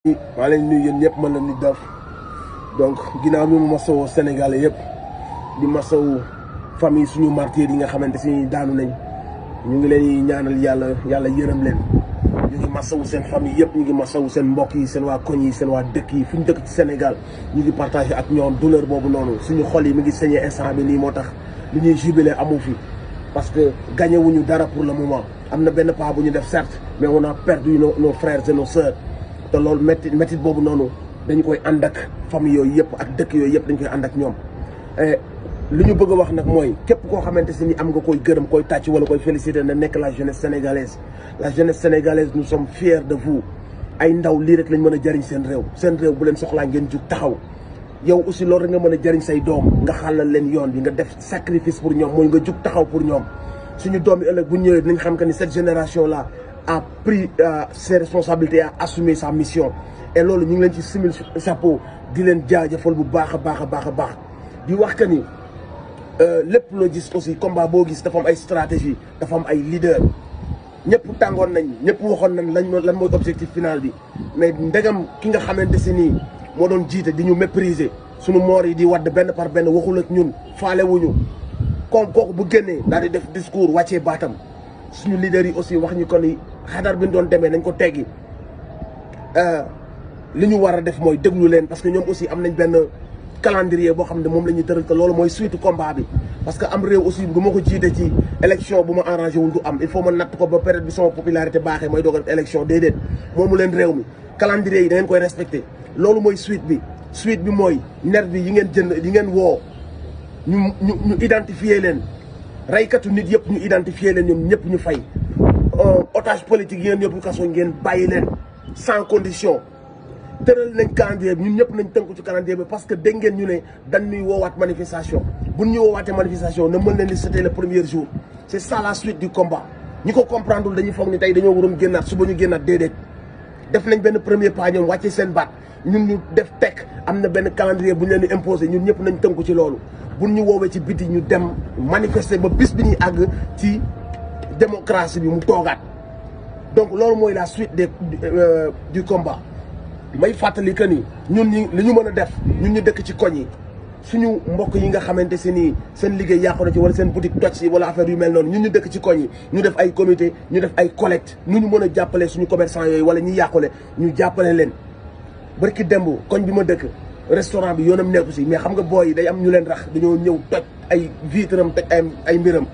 maa leen nuyu yéen ñëpp mën na nit daf donc ginnaaw bi mu masawoo Sénégalais yëpp di masawu famille suñu martyrs yi nga xamante si daanu nañ ñu ngi leen ñaanal yàlla yërëm leen. ñu ngi masawu seen famille yëpp, ñu ngi masawu seen mbokk yi, seen waa koñ yi, seen waa dëkk yi fu ñu dëkk ci Sénégal ñu ngi partagé ak ñoom douleur boobu noonu. suñu xol yi mi ngi saigné instant bi nii, moo tax li ñuy jubilé amu fi parce que gagné wuñu dara pour le moment. am na benn pas bu ñu def certes, mais on a perdu nos frères et nos sœurs. te loolu métti boobu noonu dañu koy ànd ak famille yooyu yëpp ak dëkk yooyu yëpp dañu koy ànd ak ñoom. li ñu bëgg a wax nag mooy képp koo xamante si ni am nga koy gërëm, koy tàcc wala koy féliciter na nekk la jeunesse sénégalaise. La jeunesse sénégalaise, nous sommes fiers de vous. ay ndaw lii rek lañ mën a jëriñ seen réew bu leen soxlaa ngeen jug taxaw. yow aussi loolu rek nga mën a jëriñ say doom, nga xàllal leen yoon bi, nga def sacrifice pour ñoom, mooy nga jug taxaw pour ñoom. suñu doom yi ëllëg bu ñëwee dinañ xam que ni cette génération là a pris ses responsabilités, a assumé sa mission. et loolu ñu ngi leen ci simil chapeau di leen jaajëfal bu baax a baax di wax que ni lépp loo gis aussi combat boo gis dafa am ay stratégie, dafa am ay leader. ñëpp tàngoon nañ, ñëpp waxoon nañ lan mooy objectif final bi, mais ndegam ki nga xamante si nii moo doon jiite di ñu mépriser, suñu moor yi di wadd benn par benn, waxul ak ñun, faale wuñu. comme kooku bu génnee daal di def discours wàccee baatam, suñu leader yi aussi wax ñu ko ni xadar bi ñu doon demee nañ ko teggi. li ñu war a def mooy déglu leen, parce que ñoom aussi am nañ benn calendrier boo xam ne moom la ñuy tëral, te loolu mooy suite combat bi. parce que am réew aussi du ma ko jiite ci élection bu ma arrangé wul du am, il faut ma natt ko ba période bi sama popularité baaxee mooy doog a def élection. déedéet, moomu leen réew mi, calendrier yi da ngeen koy respecté. loolu mooy suite bi mooy nervi yi ngeen jënd, yi ngeen woo ñu identifier leen, reykatu nit yëpp ñu identifier leen, ñoom ñëpp ñu fay. otage politique yi ngeen yëpp kaso ngeen bàyyi leen sans condition. tëral nañ calendrier bi, ñun ñëpp nañ tënku ci calendrier bi, parce que dégg ngeen ñu ne dañ ñuy woowaat manifestation. bu ñu woowaatee manifestation na mën leen ni c'était le premier jour. c'est ça la suite du combat. ñi ko comprendre dañuy foog ni tey dañoo waroon génnaat suba ñu génnaat. déedéet, def nañ benn premier pas, ñoom wàcce seen baat, ñun ñu def tekk. am na benn calendrier bu ñu leen di imposer, ñun ñëpp nañ tënku ci loolu. bu ñu woowee ci biti ñu dem manifester ba bis bi ñuy àgg ci démocratie bi mu toogaat. donc loolu mooy la suite du combat. may fàttali que ni ñun li ñu mën a def, ñun ñu dëkk ci koñ yi, suñu mbokk yi nga xamante si nii seen liggéey yàqu na ci, wala seen boutique toj si, wala affaire yu mel noonu, ñun ñu dëkk ci koñ yi, ñu def ay comité, ñu def ay collecte, ñu mën a jàppale suñu commerçant yooyu wala ñi yàqule, ñu jàppale leen. barki demb koñ bi ma dëkk restaurant bi yoonam nekku si, mais xam nga booy yi day am ñu leen rax, dañoo ñëw toj ay vitram, toj ay mbiram.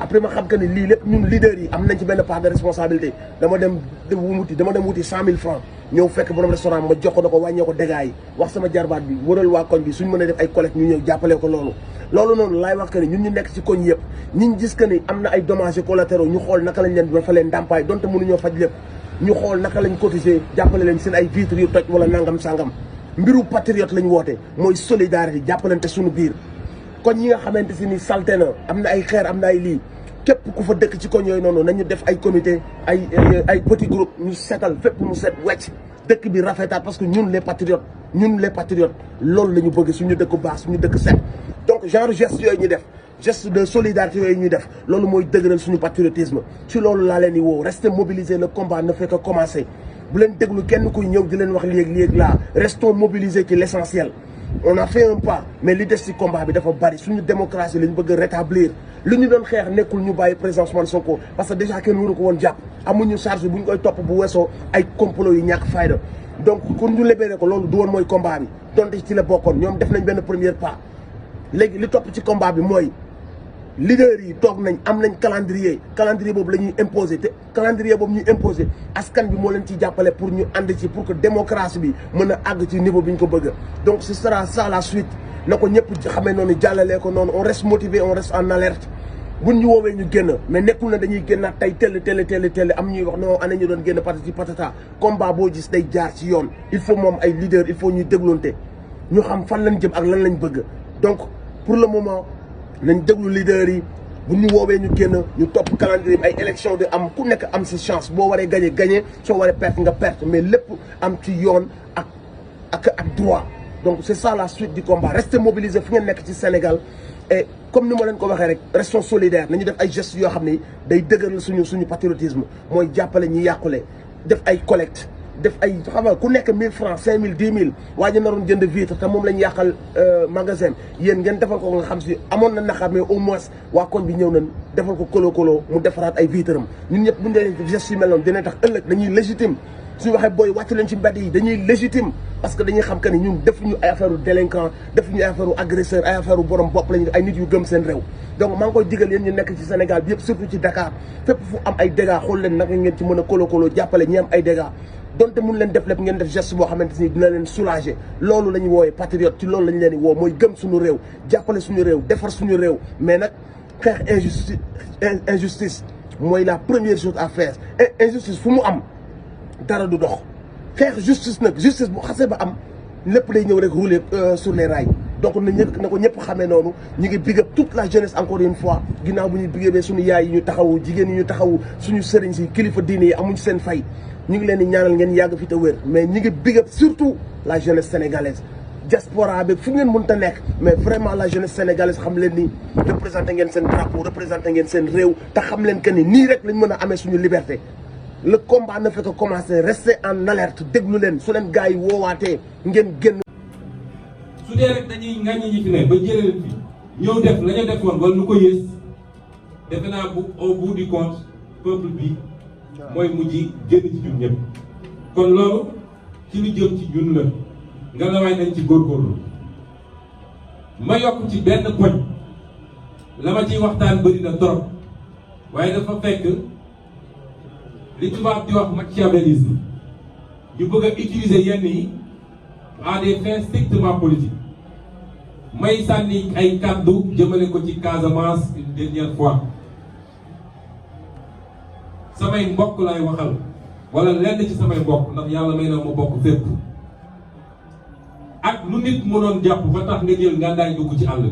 après ma xam que ni lii lépp ñun leaders yi am nañ ci benn part de responsabilité. dama dem wuti 100 000 francs ñëw fekk borom restaurant ma jox ko da ko wàññee ko dégâts yi, wax sama jarbaat bi wëral waa koñ bi suñ mën a def ay collecte ñu ñëw jàppale ko loolu noonu laay wax que ni ñun ñu nekk ci koñ yëpp ñiñ gis que ni am na ay dommages collatéraux, ñu xool naka lañ leen ba fa leen ndàmpaay, donte mënuñoo faj lépp, ñu xool naka lañ cotiser jàppale leen seen ay vitres yu toj wala nangam sangam. mbiru patriote lañ woote, mooy solidarité, jàppalante suñu biir. koñ yi nga xamante si ni salté na, am na ay xeer, am na ay lii, képp ku fa dëkk ci koñ yooyu noonu nañu def ay comité, ay petit groupe, ñu setal fépp mu set wecc, dëkk bi rafetaat. parce que ñun les patriotes loolu la ñu bëgg, suñu dëkk baax, suñu dëkk set. donc genre geste yooyu ñu def, geste de solidarité yooyu ñuy def, loolu mooy dëgëral suñu patriotisme. ci loolu laa leen di woo, restez mobilisés, le combat ne fait que commencer. bu leen déglu kenn kuy ñëw di leen wax léegi laa, restons mobilisés ci l'essentiel. on a fait un pas, mais li des ci combat bi dafa bari. suñu démocratie la ñu bëgg a rétablir. li ñu doon xeex nekkul ñu bàyyi président Ousmane Sonko, parce que déjà kenn waru ko woon jàpp, amuñu charge bu ñu koy topp bu weesoo ay complot yu ñàkk fayda. donc pour ñu libéré ko, loolu du woon mooy combat bi, donte ci la bokkoon. ñoom def nañ benn premier pas. léegi li topp ci combat bi mooy leaders yi toog nañ, am nañ calendrier boobu la ñuy imposer, te calendrier boobu ñuy imposer askan bi moo leen ciy jàppale pour ñu ànd ci, pour que démocratie bi mën a àgg ci niveau bi ñu ko bëgg. donc ce sera ça la suite. na ko ñëpp xamee noonu, jàllalee ko noonu. on reste motivé, on reste en alerte. buñ ñu woowee ñu génn, mais nekkul na dañuy génnaat tey tell am ñuy wax non ana ñu doon génn patati patata. combat boo gis day jaar ci yoon. il faut moom ay leader, il faut ñuy dégloonte, ñu xam fan lañ jëm ak lan lañ bëgg. donc pour le moment nañ déglu leader yi. bu ñu woowee ñu génn, ñu topp calendrier bi, ay élection de am, ku nekk am si chance. boo waree gagné, soo waree perte nga perte, mais lépp am ci yoon ak droit. donc c'est ça la suite du combat. restez mobilisés fu ngeen nekk ci Sénégal. et comme ni ma leen ko waxee rek, restons solidaires. nañu def ay gestes yoo xam ne day dëgëral suñu patriotisme. mooy jàppale ñi yàqule, def ay collecte, def ay xam nga ku nekk 1000 francs 5000 10 000 waa ji naroon jënd vitre te moom la ñu yàqal magasin yéen ngeen defal ko nga xam si amoon na naqar mais au moins waa koñ bi ñëw nañ defal ko kolo mu defaraat ay vitre am ñun ñëpp bu ñu dee geste yu mel noonu dina tax ëllëg dañuy légitime suñu waxee booy wàcc leen ci mbedd yi dañuy légitime parce que dañuy xam que ni ñun defuñu ay affaire u délinquant defuñu ay affaire u agresseur ay affaire u borom bopp lañu ay nit yu gëm seen réew donc maa ngi koy digal yéen ñu nekk ci Sénégal bi yëpp surtout ci Dakar fépp fu am ay dégâts xool leen naka ngeen ci mën a kolo jàppale ñi am ay dégâts donte mun leen def lépp ngeen def geste boo xamante ni dina leen soulager loolu la ñu woowee patriote ci loolu la ñu leen di woo mooy gëm suñu réew jàppale suñu réew defar suñu réew mais nag xeex injustice mooy la première chose à faire injustice fu mu am dara du dox xeex justice nag justice bu xasee ba am lépp day ñëw rek rouler sur les rails donc na ko ñëpp xamee noonu ñu ngi big up toute la jeunesse encore une fois ginnaaw bu ñu bigabee suñu yaay yi ñu taxawu jigéen yi ñu taxawu suñu sëriñ si kilifa diine yi amuñ seen fay ñu ngi leen di ñaanal ngeen yàgg fi te wér mais ñu ngi big up surtout la jeunesse sénégalaise diaspora bi fu ngeen mënta nekk mais vraiment la jeunesse sénégalaise xam leen ni représenté ngeen seen drapeau représenté ngeen seen réew te xam leen que ni nii rek lañ mën a amee suñu liberté le combat ne fait que commencer rester en alerte déglu leen su leen gars yi woowaatee ngeen génn. su dee rek dañuy ŋàññi ñi fi ne ba jëlee leen fi ñëw def la ñu defoon wala lu ko yées defe naa bu au bout du compte peuple bi mooy mujj génn ci ñun ñëpp. kon loolu ci lu jëm ci ñun la nga la waay nañ ci góorgóorlu ma yokk ci benn poñ la ma ciy waxtaan bëri na trop waaye dafa fekk. li tubaab di wax machiavélisme ñu bëgg a utiliser yenn yi à des fins strictement politiques may sànni ay kàddu jëmale ko ci Casamance une dernière fois samay mbokk lay waxal wala lenn ci samay mbokk ndax yàlla may na ma bokk fépp ak lu nit mënoon jàpp ba tax nga jël ngàndaay dugg ci àll bi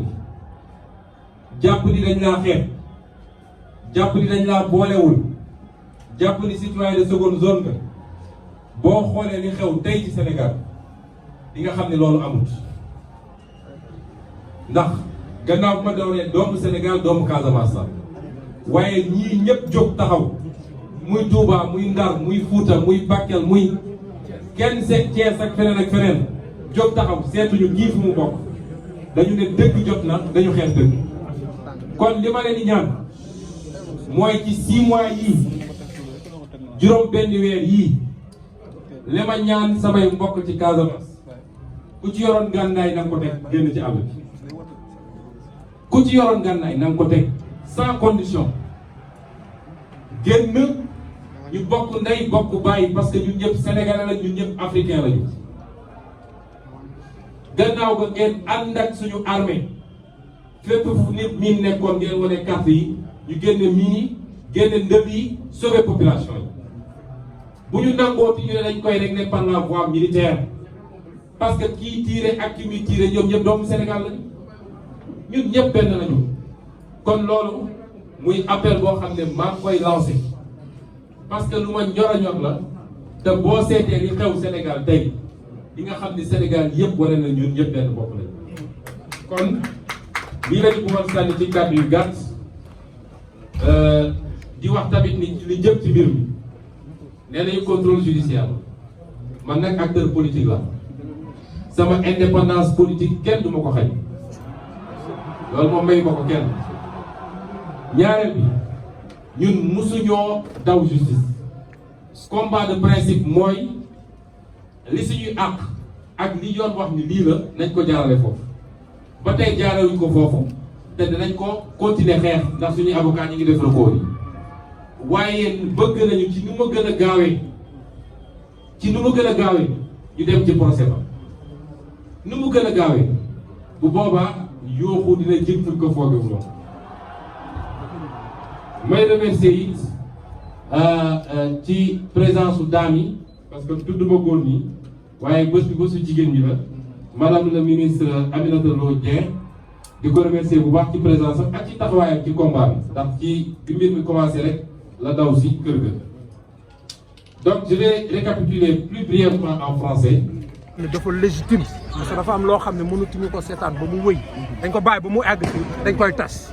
jàpp ni dañ laa xeeb jàpp ni dañ laa boolewul jàpp ni citoyen de seconde zone nga boo xoolee li xew tey ci Sénégal di nga xam ne loolu amut ndax gannaaw bu ma doonee doomu Sénégal doomu Casamance la waaye ñii ñëpp jóg taxaw muy Touba muy Ndar muy Fuuta muy Bakel muy kenn seet Thiès ak feneen jóg taxaw seetuñu ñii fu mu bokk dañu ne dëgg jot na dañu xeex dëgg kon li ma leen di ñaan mooy ci 6 mois yii juróom benn weer yii li ma ñaan samay mbokk ci Casamance ku ci yoroon gànnaay na nga ko teg génn ci àll bi ku ci yoroon gànnaay na nga ko teg sans condition génn ñu bokk ndey bokk bàyyi parce que ñun ñëpp sénégalais la ñun ñëpp africain la ñu gannaaw ga ngeen ànd ak suñu armée fépp fu nit miin nekkoon ngeen wane carte yi ñu génne mini génne ndëb yi sauver population yi bu ñu nangooti ñu ne dañ koy régler par la voie militaire parce que kii tiire ak ki muy tiire ñoom ñëpp doomu Sénégal lañu ñun ñëpp benn lañu kon loolu muy appel boo xam ne maa ngi koy lancé parce que lu ma ñor a ñor la te boo seetee li xew Sénégal tey di nga xam ni Sénégal yëpp wane na ñun ñëpp benn bopp lañu kon lii lañu bëggoon sànni ci kàddu yu gàtt di wax tamit ni li jëm ci mbir mi nee nañu contrôle judiciaire man nag acteur politique la sama indépendance politique kenn du ma ko xañ loolu moom may ma ko kenn ñaareel bi ñun musuñoo daw justice combat de principe mooy li suñuy àq ak li yoon wax ni lii la nañ ko jaarale foofu ba tey jaarewuñ ko foofu te dinañ ko continuer xeex ndax suñuy avocat ñi ngi def recours yi waaye bëgg nañu ci nu ma gën a gaawee ñu dem ci procès ba nu mu gën a gaawee bu boobaa yooxu dina jëm fuñ ko foogee woon may remercier it ci présence su daam yi parce que tudduma góor ñi waaye bés bi bésu jigéen ñi la madame la ministre Aminata Lo Dieng di ko remercier bu baax ci présence am ak ci taxawaayam ci combat bi ndax ci bi mbir mi commencé rek la daw si kër ga. Donc je vais récapituler plus brièvement en français. dafa légitime parce que dafa am loo xam ne mënatuñu ko seetaan ba mu wëy dañ ko bàyyi ba mu àgg ci dañ koy tas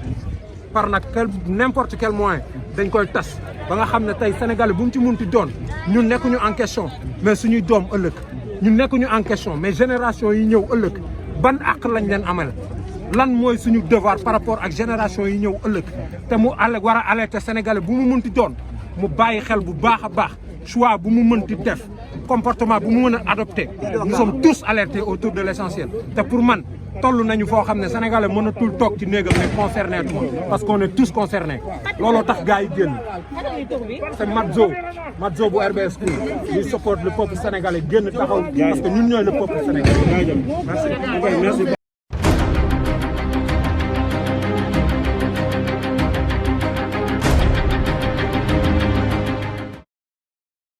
par nag n'importe quel moyen dañ koy tas ba nga xam ne tey sénégalais bu mu ci munti doon ñun nekkuñu en question mais suñuy doom ëllëg ñun nekkuñu en question mais génération yi ñëw ëllëg ban àq lañ leen amal lan mooy suñu devoir par rapport ak génération yi ñëw ëllëg te mu war a alerter sénégalais bu mu munti doon mu bàyyi xel bu baax a baax choix bu mu mënti def comportement bu mu mën a adopté nous sommes tous alertés autour de l'essentiel te pour man toll nañu foo xam ne sénégalais mënatul toog ci néegam ne concerné parce qu'on est tous concernés looloo tax gars yi génn c'est Madzo bu RBS School di support le peuple sénégalais génn taxaw parce que ñun ñooy le peuple sénégalais. Merci.